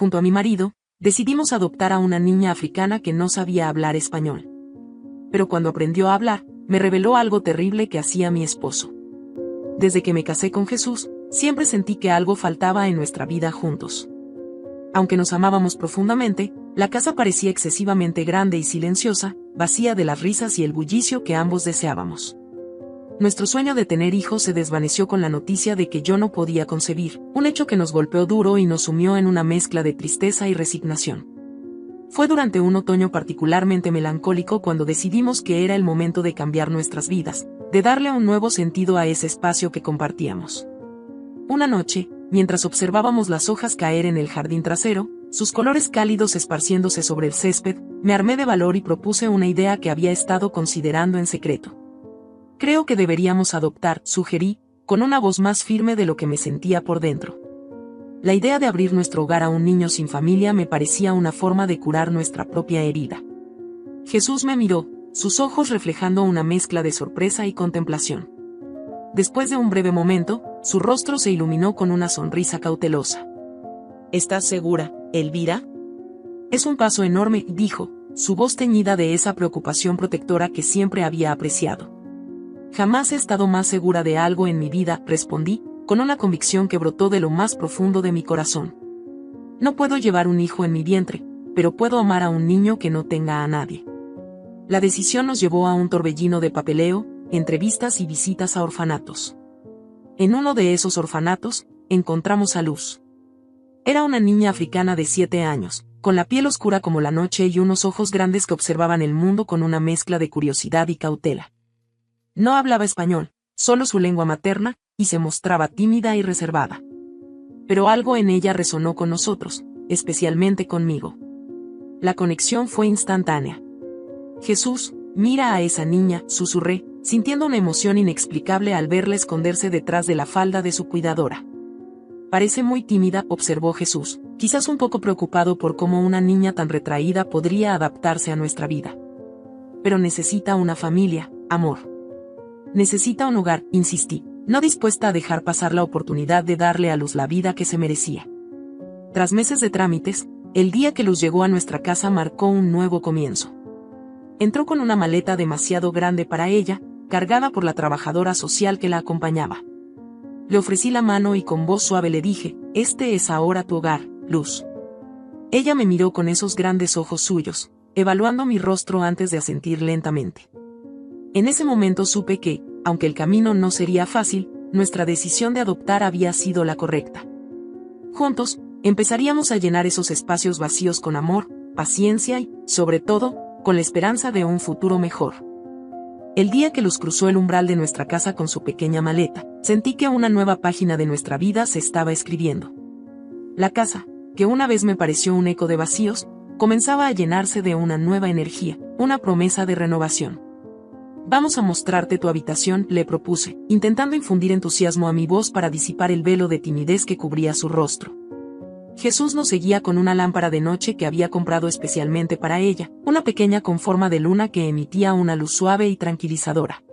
junto a mi marido, decidimos adoptar a una niña africana que no sabía hablar español. Pero cuando aprendió a hablar, me reveló algo terrible que hacía mi esposo. Desde que me casé con Jesús, siempre sentí que algo faltaba en nuestra vida juntos. Aunque nos amábamos profundamente, la casa parecía excesivamente grande y silenciosa, vacía de las risas y el bullicio que ambos deseábamos. Nuestro sueño de tener hijos se desvaneció con la noticia de que yo no podía concebir, un hecho que nos golpeó duro y nos sumió en una mezcla de tristeza y resignación. Fue durante un otoño particularmente melancólico cuando decidimos que era el momento de cambiar nuestras vidas, de darle un nuevo sentido a ese espacio que compartíamos. Una noche, mientras observábamos las hojas caer en el jardín trasero, sus colores cálidos esparciéndose sobre el césped, me armé de valor y propuse una idea que había estado considerando en secreto. Creo que deberíamos adoptar, sugerí, con una voz más firme de lo que me sentía por dentro. La idea de abrir nuestro hogar a un niño sin familia me parecía una forma de curar nuestra propia herida. Jesús me miró, sus ojos reflejando una mezcla de sorpresa y contemplación. Después de un breve momento, su rostro se iluminó con una sonrisa cautelosa. ¿Estás segura, Elvira? Es un paso enorme, dijo, su voz teñida de esa preocupación protectora que siempre había apreciado. Jamás he estado más segura de algo en mi vida, respondí, con una convicción que brotó de lo más profundo de mi corazón. No puedo llevar un hijo en mi vientre, pero puedo amar a un niño que no tenga a nadie. La decisión nos llevó a un torbellino de papeleo, entrevistas y visitas a orfanatos. En uno de esos orfanatos, encontramos a Luz. Era una niña africana de 7 años, con la piel oscura como la noche y unos ojos grandes que observaban el mundo con una mezcla de curiosidad y cautela. No hablaba español, solo su lengua materna, y se mostraba tímida y reservada. Pero algo en ella resonó con nosotros, especialmente conmigo. La conexión fue instantánea. Jesús, mira a esa niña, susurré, sintiendo una emoción inexplicable al verla esconderse detrás de la falda de su cuidadora. Parece muy tímida, observó Jesús, quizás un poco preocupado por cómo una niña tan retraída podría adaptarse a nuestra vida. Pero necesita una familia, amor. Necesita un hogar, insistí, no dispuesta a dejar pasar la oportunidad de darle a Luz la vida que se merecía. Tras meses de trámites, el día que Luz llegó a nuestra casa marcó un nuevo comienzo. Entró con una maleta demasiado grande para ella, cargada por la trabajadora social que la acompañaba. Le ofrecí la mano y con voz suave le dije, «Este es ahora tu hogar, Luz». Ella me miró con esos grandes ojos suyos, evaluando mi rostro antes de asentir lentamente. En ese momento supe que, aunque el camino no sería fácil, nuestra decisión de adoptar había sido la correcta. Juntos, empezaríamos a llenar esos espacios vacíos con amor, paciencia y, sobre todo, con la esperanza de un futuro mejor. El día que Luz cruzó el umbral de nuestra casa con su pequeña maleta, sentí que una nueva página de nuestra vida se estaba escribiendo. La casa, que una vez me pareció un eco de vacíos, comenzaba a llenarse de una nueva energía, una promesa de renovación. «Vamos a mostrarte tu habitación», le propuse, intentando infundir entusiasmo a mi voz para disipar el velo de timidez que cubría su rostro. Jesús nos seguía con una lámpara de noche que había comprado especialmente para ella, una pequeña con forma de luna que emitía una luz suave y tranquilizadora.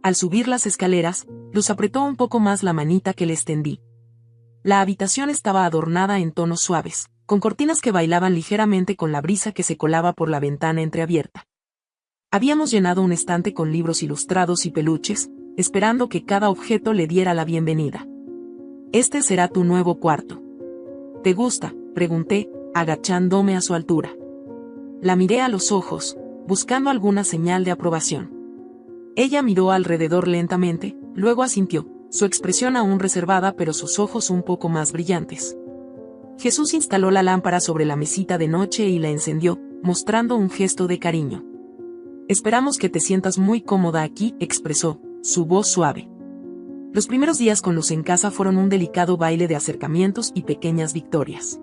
Al subir las escaleras, Luz apretó un poco más la manita que le extendí. La habitación estaba adornada en tonos suaves, con cortinas que bailaban ligeramente con la brisa que se colaba por la ventana entreabierta. Habíamos llenado un estante con libros ilustrados y peluches, esperando que cada objeto le diera la bienvenida. «Este será tu nuevo cuarto. ¿Te gusta?», pregunté, agachándome a su altura. La miré a los ojos, buscando alguna señal de aprobación. Ella miró alrededor lentamente, luego asintió, su expresión aún reservada pero sus ojos un poco más brillantes. Jesús instaló la lámpara sobre la mesita de noche y la encendió, mostrando un gesto de cariño. «Esperamos que te sientas muy cómoda aquí», expresó, su voz suave. Los primeros días con Luz en casa fueron un delicado baile de acercamientos y pequeñas victorias.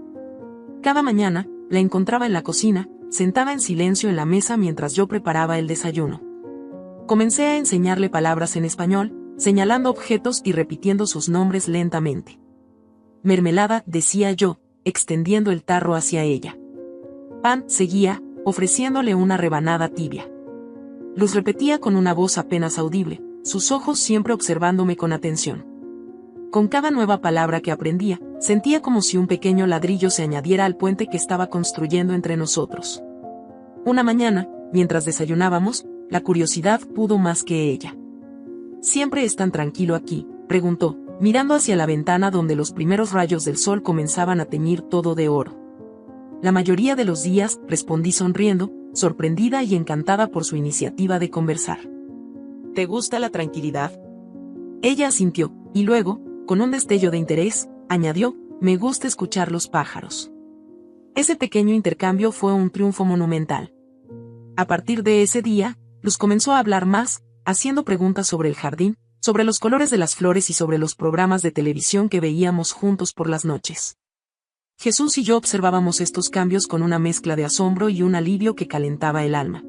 Cada mañana, la encontraba en la cocina, sentada en silencio en la mesa mientras yo preparaba el desayuno. Comencé a enseñarle palabras en español, señalando objetos y repitiendo sus nombres lentamente. «Mermelada», decía yo, extendiendo el tarro hacia ella. «Pan», seguía, ofreciéndole una rebanada tibia. Luz repetía con una voz apenas audible, sus ojos siempre observándome con atención. Con cada nueva palabra que aprendía, Sentía como si un pequeño ladrillo se añadiera al puente que estaba construyendo entre nosotros. Una mañana, mientras desayunábamos, la curiosidad pudo más que ella. «¿Siempre es tan tranquilo aquí?», preguntó, mirando hacia la ventana donde los primeros rayos del sol comenzaban a teñir todo de oro. «La mayoría de los días», respondí sonriendo, sorprendida y encantada por su iniciativa de conversar. «¿Te gusta la tranquilidad?». Ella asintió, y luego, con un destello de interés, añadió, «Me gusta escuchar los pájaros». Ese pequeño intercambio fue un triunfo monumental. A partir de ese día, Luz comenzó a hablar más, haciendo preguntas sobre el jardín, sobre los colores de las flores y sobre los programas de televisión que veíamos juntos por las noches. Jesús y yo observábamos estos cambios con una mezcla de asombro y un alivio que calentaba el alma.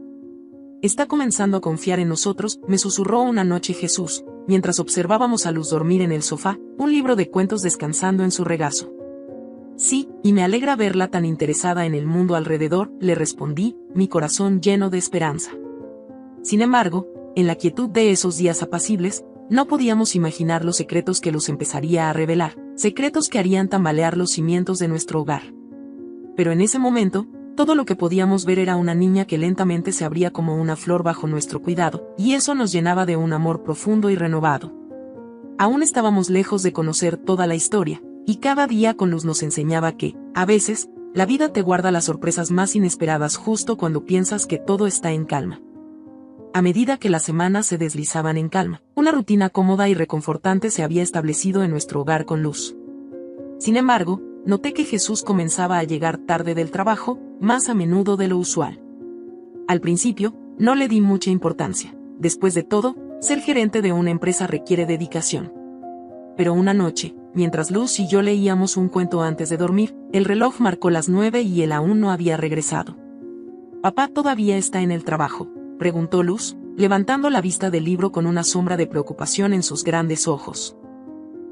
«Está comenzando a confiar en nosotros», me susurró una noche Jesús, mientras observábamos a Luz dormir en el sofá, un libro de cuentos descansando en su regazo. «Sí, y me alegra verla tan interesada en el mundo alrededor», le respondí, mi corazón lleno de esperanza. Sin embargo, en la quietud de esos días apacibles, no podíamos imaginar los secretos que Luz empezaría a revelar, secretos que harían tambalear los cimientos de nuestro hogar. Pero en ese momento, todo lo que podíamos ver era una niña que lentamente se abría como una flor bajo nuestro cuidado, y eso nos llenaba de un amor profundo y renovado. Aún estábamos lejos de conocer toda la historia, y cada día con Luz nos enseñaba que, a veces, la vida te guarda las sorpresas más inesperadas justo cuando piensas que todo está en calma. A medida que las semanas se deslizaban en calma, una rutina cómoda y reconfortante se había establecido en nuestro hogar con Luz. Sin embargo, noté que Jesús comenzaba a llegar tarde del trabajo, más a menudo de lo usual. Al principio, no le di mucha importancia. Después de todo, ser gerente de una empresa requiere dedicación. Pero una noche, mientras Luz y yo leíamos un cuento antes de dormir, el reloj marcó las 9 y él aún no había regresado. «¿Papá todavía está en el trabajo?», preguntó Luz, levantando la vista del libro con una sombra de preocupación en sus grandes ojos.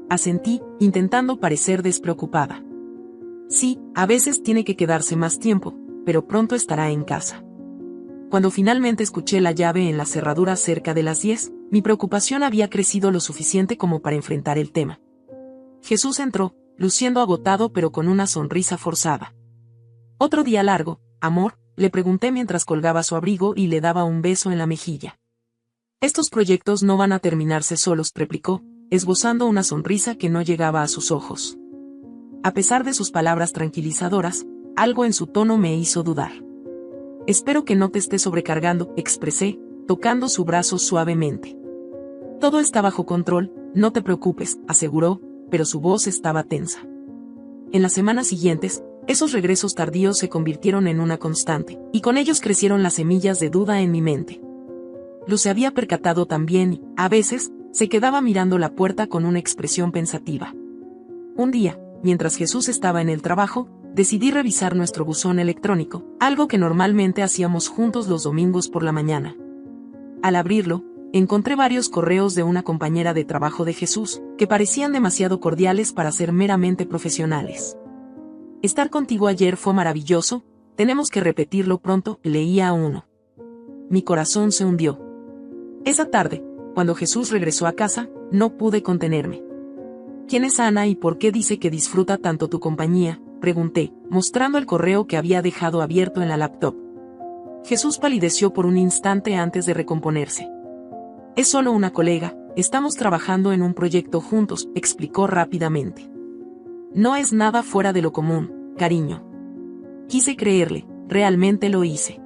Asentí, intentando parecer despreocupada. «Sí, a veces tiene que quedarse más tiempo, pero pronto estará en casa». Cuando finalmente escuché la llave en la cerradura cerca de las 10, mi preocupación había crecido lo suficiente como para enfrentar el tema. Jesús entró, luciendo agotado pero con una sonrisa forzada. «¿Otro día largo, amor?», le pregunté mientras colgaba su abrigo y le daba un beso en la mejilla. «Estos proyectos no van a terminarse solos», replicó, esbozando una sonrisa que no llegaba a sus ojos. A pesar de sus palabras tranquilizadoras, algo en su tono me hizo dudar. «Espero que no te esté sobrecargando», expresé, tocando su brazo suavemente. «Todo está bajo control, no te preocupes», aseguró, pero su voz estaba tensa. En las semanas siguientes, esos regresos tardíos se convirtieron en una constante, y con ellos crecieron las semillas de duda en mi mente. Luz se había percatado también y, a veces, se quedaba mirando la puerta con una expresión pensativa. Un día, mientras Jesús estaba en el trabajo, decidí revisar nuestro buzón electrónico, algo que normalmente hacíamos juntos los domingos por la mañana. Al abrirlo, encontré varios correos de una compañera de trabajo de Jesús, que parecían demasiado cordiales para ser meramente profesionales. «Estar contigo ayer fue maravilloso, tenemos que repetirlo pronto», leía uno. Mi corazón se hundió. Esa tarde, cuando Jesús regresó a casa, no pude contenerme. «¿Quién es Ana y por qué dice que disfruta tanto tu compañía?», pregunté, mostrando el correo que había dejado abierto en la laptop. Jesús palideció por un instante antes de recomponerse. «Es solo una colega, estamos trabajando en un proyecto juntos», explicó rápidamente. «No es nada fuera de lo común, cariño». Quise creerle, realmente lo hice.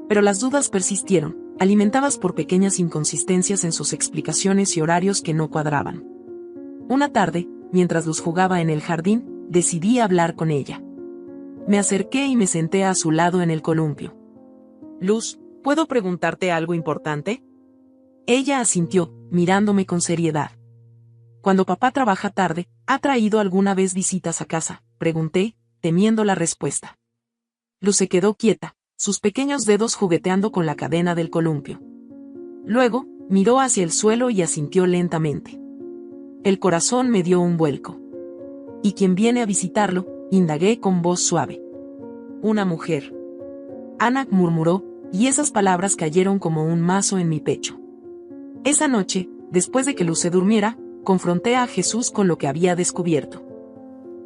Pero las dudas persistieron, alimentadas por pequeñas inconsistencias en sus explicaciones y horarios que no cuadraban. Una tarde, mientras Luz jugaba en el jardín, decidí hablar con ella. Me acerqué y me senté a su lado en el columpio. «Luz, ¿puedo preguntarte algo importante?». Ella asintió, mirándome con seriedad. «Cuando papá trabaja tarde, ¿ha traído alguna vez visitas a casa?», pregunté, temiendo la respuesta. Luz se quedó quieta, sus pequeños dedos jugueteando con la cadena del columpio. Luego, miró hacia el suelo y asintió lentamente. El corazón me dio un vuelco. «¿Y quién viene a visitarlo?», indagué con voz suave. «Una mujer». Ana murmuró, y esas palabras cayeron como un mazo en mi pecho. Esa noche, después de que Luz se durmiera, confronté a Jesús con lo que había descubierto.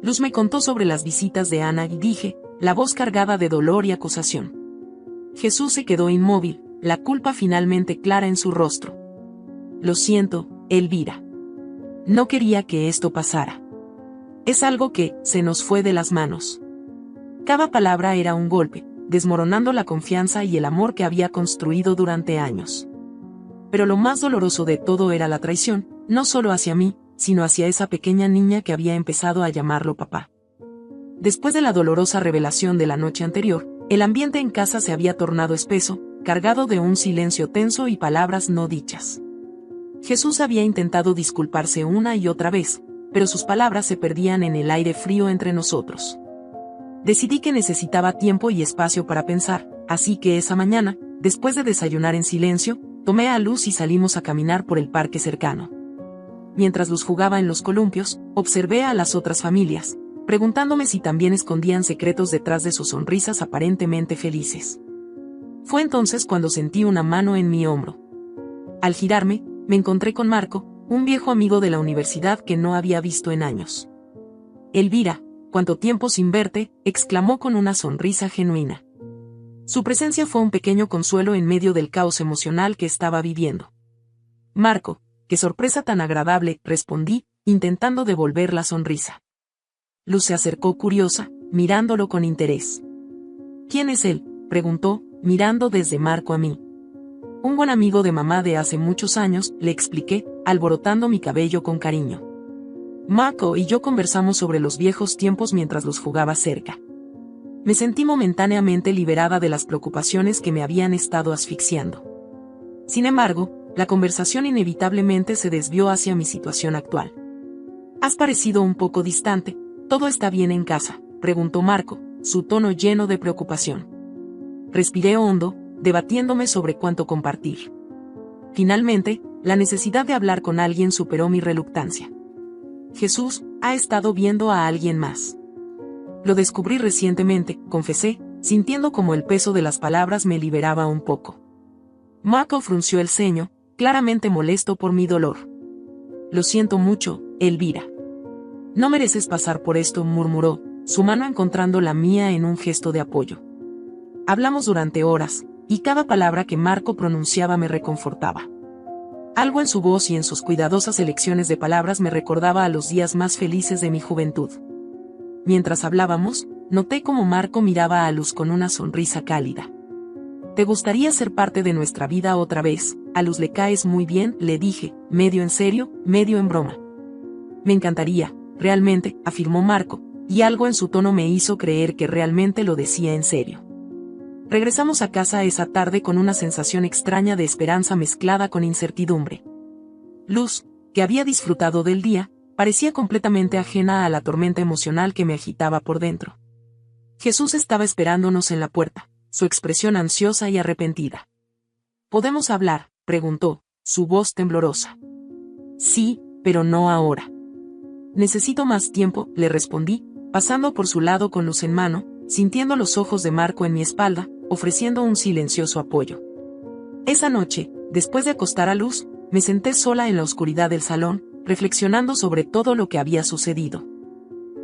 Luz me contó sobre las visitas de Ana y dije, la voz cargada de dolor y acusación. Jesús se quedó inmóvil, la culpa finalmente clara en su rostro. Lo siento, Elvira. No quería que esto pasara. Es algo que se nos fue de las manos. Cada palabra era un golpe, desmoronando la confianza y el amor que había construido durante años. Pero lo más doloroso de todo era la traición, no solo hacia mí, sino hacia esa pequeña niña que había empezado a llamarlo papá. Después de la dolorosa revelación de la noche anterior, el ambiente en casa se había tornado espeso, cargado de un silencio tenso y palabras no dichas. Jesús había intentado disculparse una y otra vez, pero sus palabras se perdían en el aire frío entre nosotros. Decidí que necesitaba tiempo y espacio para pensar, así que esa mañana, después de desayunar en silencio, tomé a Luz y salimos a caminar por el parque cercano. Mientras Luz jugaba en los columpios, observé a las otras familias, preguntándome si también escondían secretos detrás de sus sonrisas aparentemente felices. Fue entonces cuando sentí una mano en mi hombro. Al girarme, me encontré con Marco, un viejo amigo de la universidad que no había visto en años. Elvira, ¿cuánto tiempo sin verte?, exclamó con una sonrisa genuina. Su presencia fue un pequeño consuelo en medio del caos emocional que estaba viviendo. Marco, qué sorpresa tan agradable, respondí, intentando devolver la sonrisa. Luz se acercó curiosa, mirándolo con interés. ¿Quién es él?, preguntó, mirando desde Marco a mí. Un buen amigo de mamá de hace muchos años, le expliqué, alborotando mi cabello con cariño. Marco y yo conversamos sobre los viejos tiempos mientras Luz jugaba cerca. Me sentí momentáneamente liberada de las preocupaciones que me habían estado asfixiando. Sin embargo, la conversación inevitablemente se desvió hacia mi situación actual. «Has parecido un poco distante, ¿todo está bien en casa?», preguntó Marco, su tono lleno de preocupación. Respiré hondo, debatiéndome sobre cuánto compartir. Finalmente, la necesidad de hablar con alguien superó mi reluctancia. Jesús ha estado viendo a alguien más. Lo descubrí recientemente, confesé, sintiendo como el peso de las palabras me liberaba un poco. Marco frunció el ceño, claramente molesto por mi dolor. Lo siento mucho, Elvira. No mereces pasar por esto, murmuró, su mano encontrando la mía en un gesto de apoyo. Hablamos durante horas, y cada palabra que Marco pronunciaba me reconfortaba. Algo en su voz y en sus cuidadosas elecciones de palabras me recordaba a los días más felices de mi juventud. Mientras hablábamos, noté cómo Marco miraba a Luz con una sonrisa cálida. «¿Te gustaría ser parte de nuestra vida otra vez? A Luz le caes muy bien», le dije, medio en serio, medio en broma. «Me encantaría, realmente», afirmó Marco, y algo en su tono me hizo creer que realmente lo decía en serio. Regresamos a casa esa tarde con una sensación extraña de esperanza mezclada con incertidumbre. Luz, que había disfrutado del día, parecía completamente ajena a la tormenta emocional que me agitaba por dentro. Jesús estaba esperándonos en la puerta, su expresión ansiosa y arrepentida. «¿Podemos hablar?», preguntó, su voz temblorosa. «Sí, pero no ahora». «Necesito más tiempo», le respondí, pasando por su lado con Luz en mano, sintiendo los ojos de Marco en mi espalda, ofreciendo un silencioso apoyo. Esa noche, después de acostar a Luz, me senté sola en la oscuridad del salón, reflexionando sobre todo lo que había sucedido.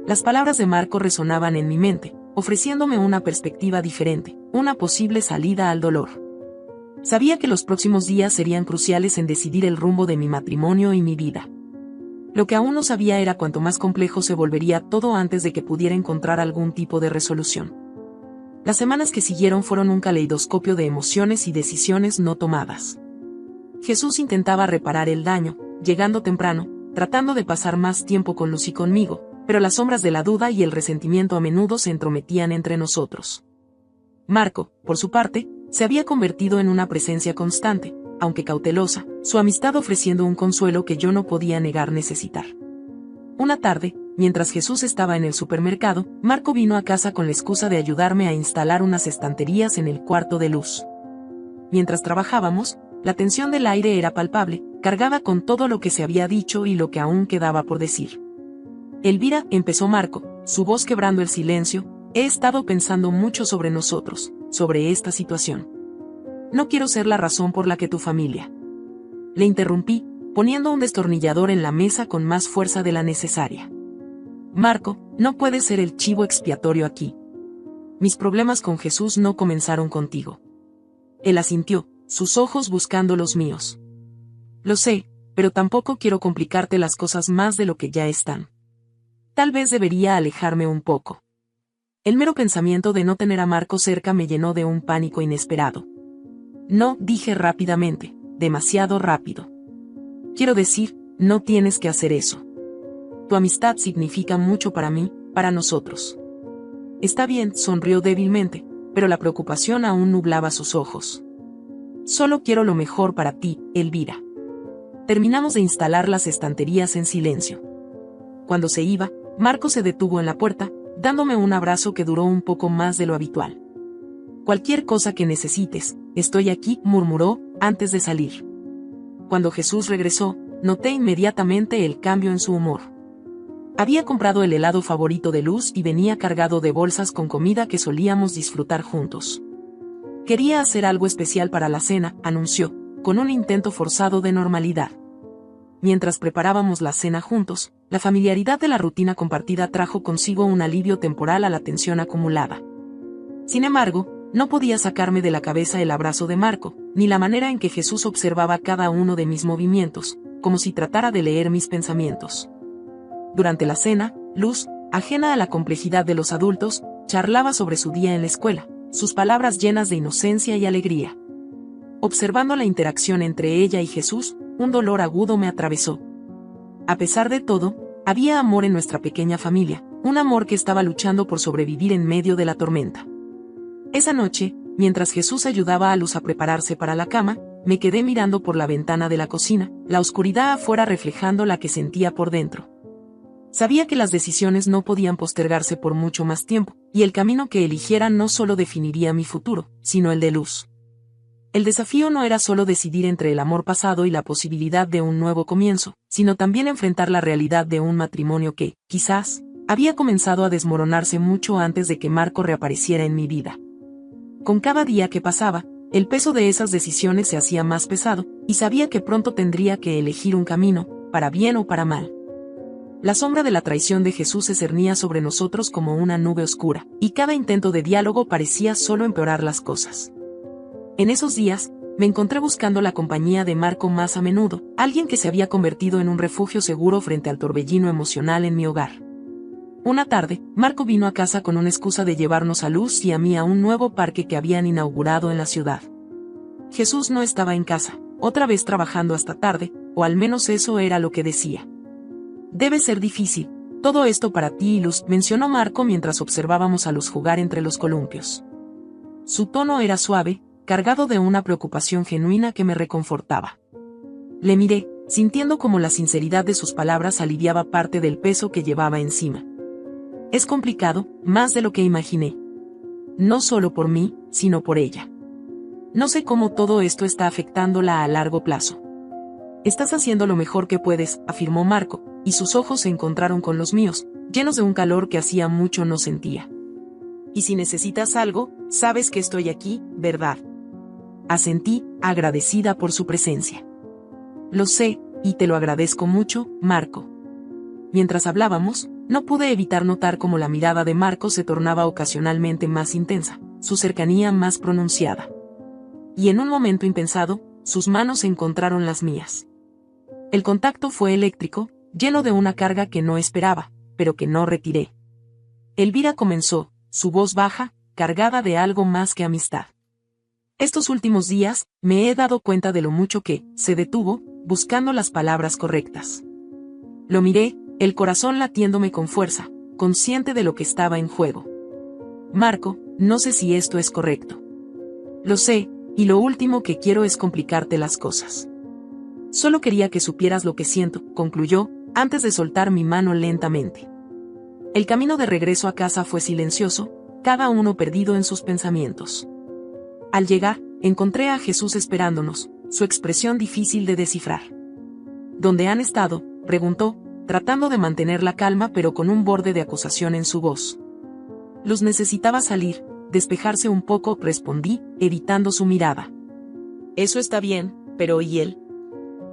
Las palabras de Marco resonaban en mi mente, ofreciéndome una perspectiva diferente, una posible salida al dolor. Sabía que los próximos días serían cruciales en decidir el rumbo de mi matrimonio y mi vida. Lo que aún no sabía era cuánto más complejo se volvería todo antes de que pudiera encontrar algún tipo de resolución. Las semanas que siguieron fueron un caleidoscopio de emociones y decisiones no tomadas. Jesús intentaba reparar el daño, llegando temprano, tratando de pasar más tiempo con Luz y conmigo, pero las sombras de la duda y el resentimiento a menudo se entrometían entre nosotros. Marco, por su parte, se había convertido en una presencia constante, aunque cautelosa, su amistad ofreciendo un consuelo que yo no podía negar necesitar. Una tarde, mientras Jesús estaba en el supermercado, Marco vino a casa con la excusa de ayudarme a instalar unas estanterías en el cuarto de Luz. Mientras trabajábamos, la tensión del aire era palpable, cargada con todo lo que se había dicho y lo que aún quedaba por decir. «Elvira», empezó Marco, su voz quebrando el silencio, «he estado pensando mucho sobre nosotros, sobre esta situación. No quiero ser la razón por la que tu familia». Le interrumpí, poniendo un destornillador en la mesa con más fuerza de la necesaria. Marco, no puedes ser el chivo expiatorio aquí. Mis problemas con Jesús no comenzaron contigo. Él asintió, sus ojos buscando los míos. Lo sé, pero tampoco quiero complicarte las cosas más de lo que ya están. Tal vez debería alejarme un poco. El mero pensamiento de no tener a Marco cerca me llenó de un pánico inesperado. No, dije rápidamente, demasiado rápido. Quiero decir, no tienes que hacer eso. Tu amistad significa mucho para mí, para nosotros. Está bien, sonrió débilmente, pero la preocupación aún nublaba sus ojos. Solo quiero lo mejor para ti, Elvira. Terminamos de instalar las estanterías en silencio. Cuando se iba, Marco se detuvo en la puerta, dándome un abrazo que duró un poco más de lo habitual. Cualquier cosa que necesites, estoy aquí, murmuró, antes de salir. Cuando Jesús regresó, noté inmediatamente el cambio en su humor. Había comprado el helado favorito de Luz y venía cargado de bolsas con comida que solíamos disfrutar juntos. Quería hacer algo especial para la cena, anunció, con un intento forzado de normalidad. Mientras preparábamos la cena juntos, la familiaridad de la rutina compartida trajo consigo un alivio temporal a la tensión acumulada. Sin embargo, no podía sacarme de la cabeza el abrazo de Marco, ni la manera en que Jesús observaba cada uno de mis movimientos, como si tratara de leer mis pensamientos. Durante la cena, Luz, ajena a la complejidad de los adultos, charlaba sobre su día en la escuela, sus palabras llenas de inocencia y alegría. Observando la interacción entre ella y Jesús, un dolor agudo me atravesó. A pesar de todo, había amor en nuestra pequeña familia, un amor que estaba luchando por sobrevivir en medio de la tormenta. Esa noche, mientras Jesús ayudaba a Luz a prepararse para la cama, me quedé mirando por la ventana de la cocina, la oscuridad afuera reflejando la que sentía por dentro. Sabía que las decisiones no podían postergarse por mucho más tiempo, y el camino que eligiera no solo definiría mi futuro, sino el de Luz. El desafío no era solo decidir entre el amor pasado y la posibilidad de un nuevo comienzo, sino también enfrentar la realidad de un matrimonio que, quizás, había comenzado a desmoronarse mucho antes de que Marco reapareciera en mi vida. Con cada día que pasaba, el peso de esas decisiones se hacía más pesado, y sabía que pronto tendría que elegir un camino, para bien o para mal. La sombra de la traición de Jesús se cernía sobre nosotros como una nube oscura, y cada intento de diálogo parecía solo empeorar las cosas. En esos días, me encontré buscando la compañía de Marco más a menudo, alguien que se había convertido en un refugio seguro frente al torbellino emocional en mi hogar. Una tarde, Marco vino a casa con una excusa de llevarnos a Luz y a mí a un nuevo parque que habían inaugurado en la ciudad. Jesús no estaba en casa, otra vez trabajando hasta tarde, o al menos eso era lo que decía. Debe ser difícil, todo esto para ti y Luz, mencionó Marco mientras observábamos a Luz jugar entre los columpios. Su tono era suave, cargado de una preocupación genuina que me reconfortaba. Le miré, sintiendo como la sinceridad de sus palabras aliviaba parte del peso que llevaba encima. Es complicado, más de lo que imaginé. No solo por mí, sino por ella. No sé cómo todo esto está afectándola a largo plazo. Estás haciendo lo mejor que puedes, afirmó Marco, y sus ojos se encontraron con los míos, llenos de un calor que hacía mucho no sentía. Y si necesitas algo, sabes que estoy aquí, ¿verdad? Asentí, agradecida por su presencia. Lo sé, y te lo agradezco mucho, Marco. Mientras hablábamos, no pude evitar notar cómo la mirada de Marco se tornaba ocasionalmente más intensa, su cercanía más pronunciada. Y en un momento impensado, sus manos encontraron las mías. El contacto fue eléctrico, lleno de una carga que no esperaba, pero que no retiré. Elvira comenzó, su voz baja, cargada de algo más que amistad. Estos últimos días, me he dado cuenta de lo mucho que, se detuvo, buscando las palabras correctas. Lo miré, el corazón latiéndome con fuerza, consciente de lo que estaba en juego. Marco, no sé si esto es correcto. Lo sé, y lo último que quiero es complicarte las cosas. Solo quería que supieras lo que siento, concluyó, antes de soltar mi mano lentamente. El camino de regreso a casa fue silencioso, cada uno perdido en sus pensamientos. Al llegar, encontré a Jesús esperándonos, su expresión difícil de descifrar. ¿Dónde han estado?, preguntó, tratando de mantener la calma pero con un borde de acusación en su voz. Luz necesitaba salir, despejarse un poco, respondí, evitando su mirada. Eso está bien, pero ¿y él?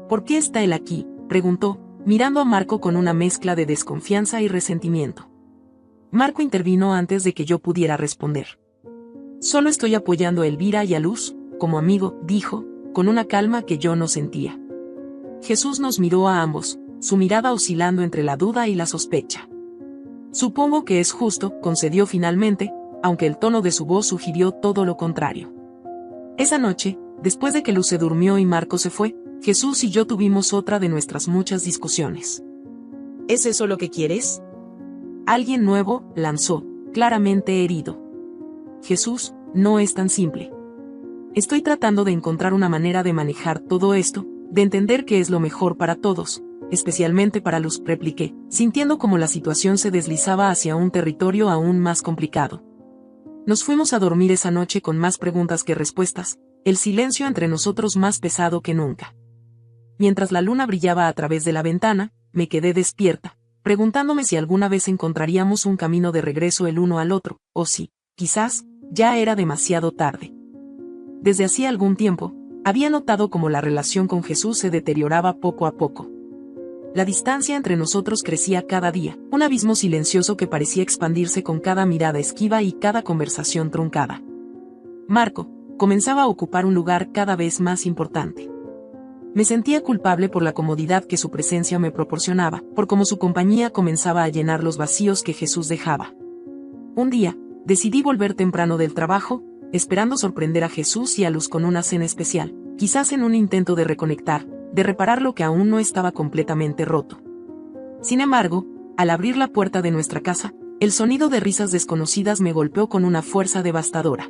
¿Por qué está él aquí?, preguntó, mirando a Marco con una mezcla de desconfianza y resentimiento. Marco intervino antes de que yo pudiera responder. Solo estoy apoyando a Elvira y a Luz, como amigo, dijo, con una calma que yo no sentía. Jesús nos miró a ambos, su mirada oscilando entre la duda y la sospecha. Supongo que es justo, concedió finalmente, aunque el tono de su voz sugirió todo lo contrario. Esa noche, después de que Luz se durmió y Marco se fue, Jesús y yo tuvimos otra de nuestras muchas discusiones. ¿Es eso lo que quieres? Alguien nuevo, lanzó, claramente herido. Jesús, no es tan simple. Estoy tratando de encontrar una manera de manejar todo esto, de entender qué es lo mejor para todos, especialmente para Luz, repliqué, sintiendo como la situación se deslizaba hacia un territorio aún más complicado. Nos fuimos a dormir esa noche con más preguntas que respuestas, el silencio entre nosotros más pesado que nunca. Mientras la luna brillaba a través de la ventana, me quedé despierta, preguntándome si alguna vez encontraríamos un camino de regreso el uno al otro, o si, quizás, ya era demasiado tarde. Desde hacía algún tiempo, había notado cómo la relación con Jesús se deterioraba poco a poco. La distancia entre nosotros crecía cada día, un abismo silencioso que parecía expandirse con cada mirada esquiva y cada conversación truncada. Marco comenzaba a ocupar un lugar cada vez más importante. Me sentía culpable por la comodidad que su presencia me proporcionaba, por cómo su compañía comenzaba a llenar los vacíos que Jesús dejaba. Un día, decidí volver temprano del trabajo, esperando sorprender a Jesús y a Luz con una cena especial, quizás en un intento de reconectar, de reparar lo que aún no estaba completamente roto. Sin embargo, al abrir la puerta de nuestra casa, el sonido de risas desconocidas me golpeó con una fuerza devastadora.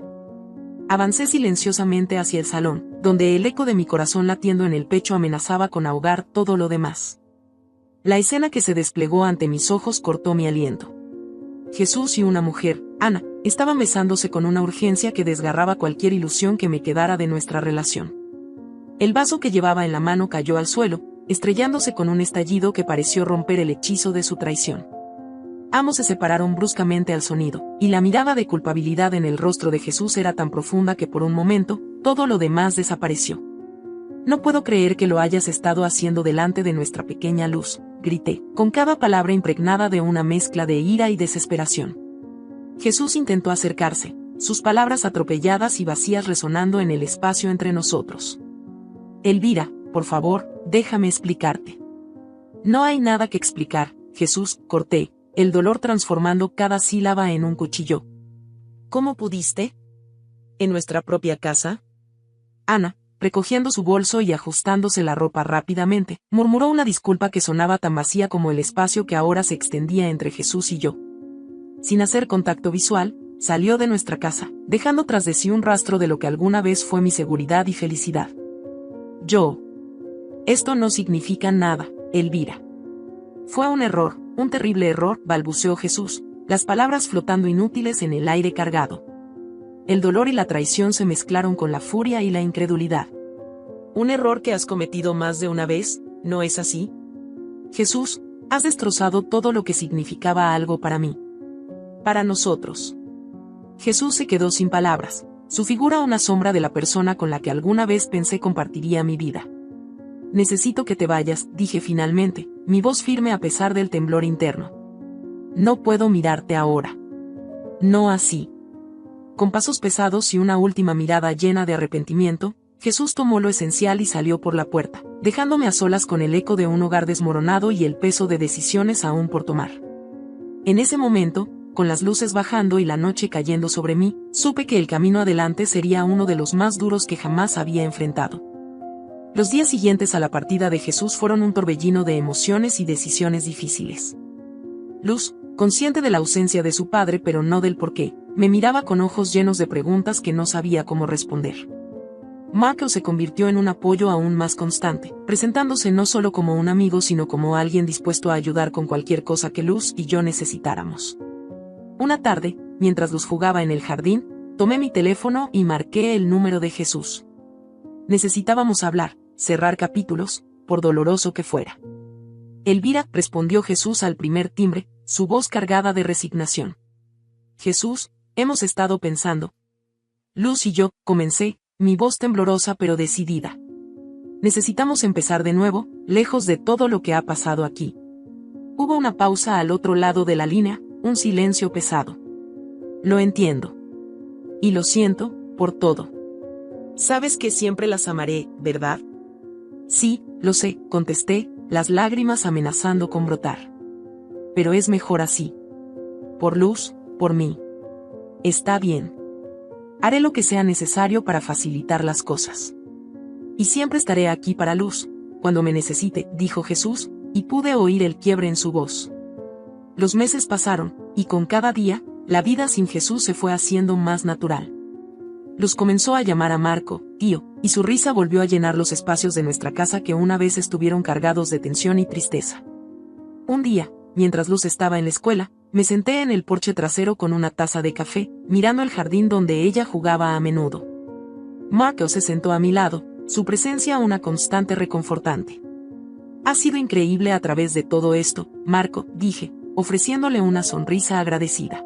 Avancé silenciosamente hacia el salón, donde el eco de mi corazón latiendo en el pecho amenazaba con ahogar todo lo demás. La escena que se desplegó ante mis ojos cortó mi aliento. Jesús y una mujer, Ana, estaban besándose con una urgencia que desgarraba cualquier ilusión que me quedara de nuestra relación. El vaso que llevaba en la mano cayó al suelo, estrellándose con un estallido que pareció romper el hechizo de su traición. Ambos se separaron bruscamente al sonido, y la mirada de culpabilidad en el rostro de Jesús era tan profunda que por un momento, todo lo demás desapareció. No puedo creer que lo hayas estado haciendo delante de nuestra pequeña Luz, grité, con cada palabra impregnada de una mezcla de ira y desesperación. Jesús intentó acercarse, sus palabras atropelladas y vacías resonando en el espacio entre nosotros. Elvira, por favor, déjame explicarte. No hay nada que explicar, Jesús, corté, el dolor transformando cada sílaba en un cuchillo. ¿Cómo pudiste? ¿En nuestra propia casa? Ana, recogiendo su bolso y ajustándose la ropa rápidamente, murmuró una disculpa que sonaba tan vacía como el espacio que ahora se extendía entre Jesús y yo. Sin hacer contacto visual, salió de nuestra casa, dejando tras de sí un rastro de lo que alguna vez fue mi seguridad y felicidad. Yo. Esto no significa nada, Elvira. Fue un error, un terrible error, balbuceó Jesús, las palabras flotando inútiles en el aire cargado. El dolor y la traición se mezclaron con la furia y la incredulidad. Un error que has cometido más de una vez, ¿no es así? Jesús, has destrozado todo lo que significaba algo para mí. Para nosotros. Jesús se quedó sin palabras, su figura una sombra de la persona con la que alguna vez pensé compartiría mi vida. Necesito que te vayas, dije finalmente, mi voz firme a pesar del temblor interno. No puedo mirarte ahora. No así. Con pasos pesados y una última mirada llena de arrepentimiento, Jesús tomó lo esencial y salió por la puerta, dejándome a solas con el eco de un hogar desmoronado y el peso de decisiones aún por tomar. En ese momento, con las luces bajando y la noche cayendo sobre mí, supe que el camino adelante sería uno de los más duros que jamás había enfrentado. Los días siguientes a la partida de Jesús fueron un torbellino de emociones y decisiones difíciles. Luz, consciente de la ausencia de su padre pero no del porqué, me miraba con ojos llenos de preguntas que no sabía cómo responder. Marco se convirtió en un apoyo aún más constante, presentándose no solo como un amigo sino como alguien dispuesto a ayudar con cualquier cosa que Luz y yo necesitáramos. Una tarde, mientras Luz jugaba en el jardín, tomé mi teléfono y marqué el número de Jesús. Necesitábamos hablar, cerrar capítulos, por doloroso que fuera. Elvira, respondió Jesús al primer timbre, su voz cargada de resignación. Jesús, hemos estado pensando. Luz y yo, comencé, mi voz temblorosa pero decidida. Necesitamos empezar de nuevo, lejos de todo lo que ha pasado aquí. Hubo una pausa al otro lado de la línea, un silencio pesado. Lo entiendo. Y lo siento, por todo. Sabes que siempre las amaré, ¿verdad? Sí, lo sé, contesté, las lágrimas amenazando con brotar. Pero es mejor así. Por Luz, por mí. Está bien. Haré lo que sea necesario para facilitar las cosas. Y siempre estaré aquí para Luz, cuando me necesite, dijo Jesús, y pude oír el quiebre en su voz. Los meses pasaron, y con cada día, la vida sin Jesús se fue haciendo más natural. Luz comenzó a llamar a Marco, tío, y su risa volvió a llenar los espacios de nuestra casa que una vez estuvieron cargados de tensión y tristeza. Un día, mientras Luz estaba en la escuela, me senté en el porche trasero con una taza de café, mirando el jardín donde ella jugaba a menudo. Marco se sentó a mi lado, su presencia una constante reconfortante. Ha sido increíble a través de todo esto, Marco, dije, ofreciéndole una sonrisa agradecida.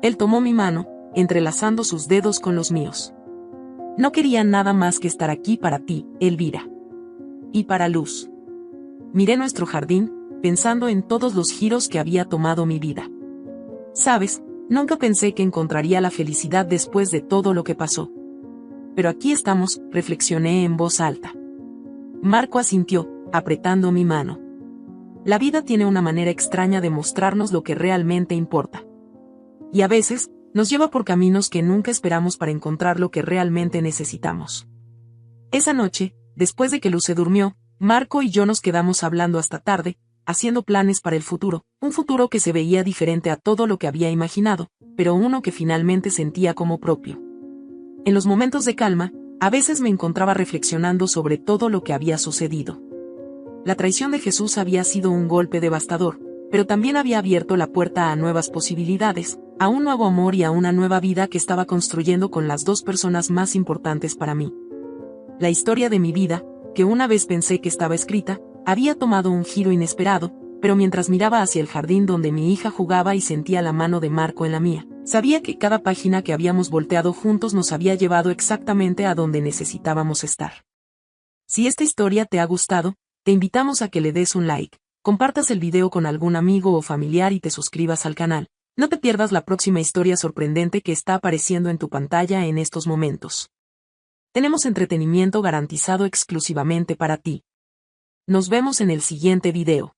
Él tomó mi mano, entrelazando sus dedos con los míos. No quería nada más que estar aquí para ti, Elvira. Y para Luz. Miré nuestro jardín, pensando en todos los giros que había tomado mi vida. Sabes, nunca pensé que encontraría la felicidad después de todo lo que pasó. Pero aquí estamos, reflexioné en voz alta. Marco asintió, apretando mi mano. La vida tiene una manera extraña de mostrarnos lo que realmente importa. Y a veces, nos lleva por caminos que nunca esperamos para encontrar lo que realmente necesitamos. Esa noche, después de que Luz se durmió, Marco y yo nos quedamos hablando hasta tarde, haciendo planes para el futuro, un futuro que se veía diferente a todo lo que había imaginado, pero uno que finalmente sentía como propio. En los momentos de calma, a veces me encontraba reflexionando sobre todo lo que había sucedido. La traición de Jesús había sido un golpe devastador, pero también había abierto la puerta a nuevas posibilidades, a un nuevo amor y a una nueva vida que estaba construyendo con las dos personas más importantes para mí. La historia de mi vida, que una vez pensé que estaba escrita, había tomado un giro inesperado, pero mientras miraba hacia el jardín donde mi hija jugaba y sentía la mano de Marco en la mía, sabía que cada página que habíamos volteado juntos nos había llevado exactamente a donde necesitábamos estar. Si esta historia te ha gustado, te invitamos a que le des un like, compartas el video con algún amigo o familiar y te suscribas al canal. No te pierdas la próxima historia sorprendente que está apareciendo en tu pantalla en estos momentos. Tenemos entretenimiento garantizado exclusivamente para ti. Nos vemos en el siguiente video.